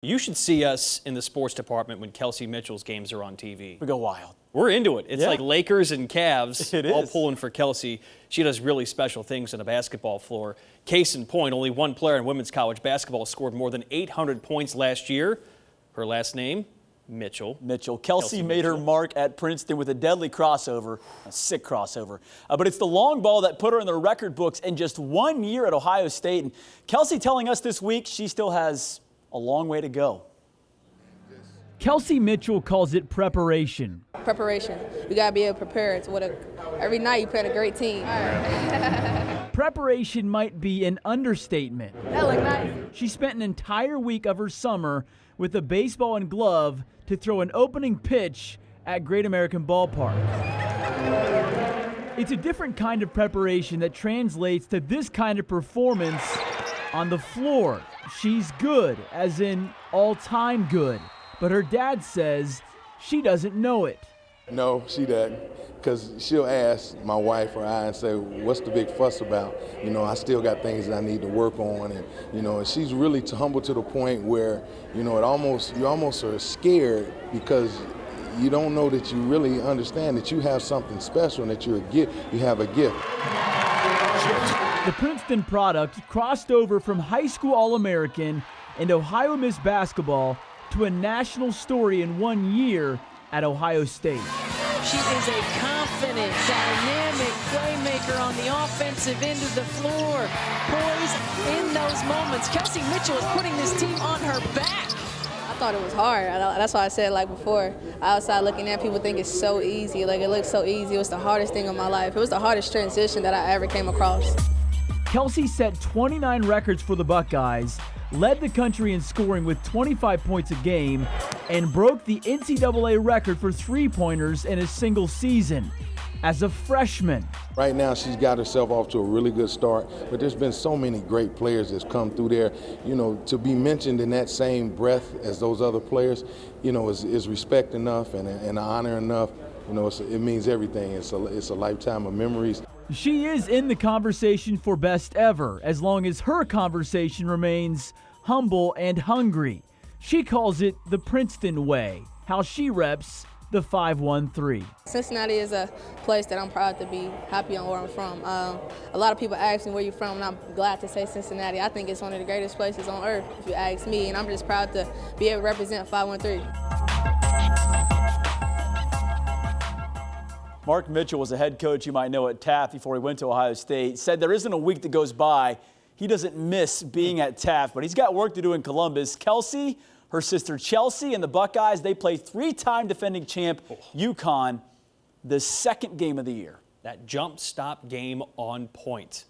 You should see us in the sports department when Kelsey Mitchell's games are on TV. We go wild. We're into it. It's like Lakers and Cavs all pulling for Kelsey. She does really special things on a basketball floor. Case in point, only one player in women's college basketball scored more than 800 points last year. Her last name, Mitchell. Kelsey made her mark at Princeton with a deadly crossover, a sick crossover. But it's the long ball that put her in the record books in just 1 year at Ohio State. And Kelsey telling us this week she still has a long way to go. Kelsey Mitchell calls it preparation. Preparation. We got to be able to prepare. It's every night you play a great team. Preparation might be an understatement. That look nice. She spent an entire week of her summer with a baseball and glove to throw an opening pitch at Great American Ballpark. It's a different kind of preparation that translates to this kind of performance on the floor. She's good, as in all-time good. But her dad says she doesn't know it. No, she doesn't, because she'll ask my wife or I and say, what's the big fuss about? You know, I still got things that I need to work on. And, you know, and she's really humble to the point where, you know, you almost are scared because you don't know that you really understand that you have something special and that you have a gift. The Princeton product crossed over from high school All-American and Ohio Miss Basketball to a national story in 1 year at Ohio State. She is a confident, dynamic playmaker on the offensive end of the floor. Poised in those moments. Kelsey Mitchell is putting this team on her back. I thought it was hard. That's why I said before. Outside looking at, people think it's so easy. It looks so easy. It was the hardest thing of my life. It was the hardest transition that I ever came across. Kelsey set 29 records for the Buckeyes, led the country in scoring with 25 points a game, and broke the NCAA record for three-pointers in a single season as a freshman. Right now she's got herself off to a really good start, but there's been so many great players that's come through there. You know, to be mentioned in that same breath as those other players, you know, is respect enough and honor enough. You know, it means everything. It's a lifetime of memories. She is in the conversation for best ever, as long as her conversation remains humble and hungry. She calls it the Princeton way, how she reps the 513. Cincinnati is a place that I'm proud to be happy on where I'm from. A lot of people ask me where you're from, and I'm glad to say Cincinnati. I think it's one of the greatest places on earth, if you ask me, and I'm just proud to be able to represent 513. Mark Mitchell was a head coach you might know at Taft before he went to Ohio State. Said there isn't a week that goes by he doesn't miss being at Taft, but he's got work to do in Columbus. Kelsey, her sister Chelsea, and the Buckeyes, they play three-time defending champ UConn, the second game of the year. That jump stop game on point.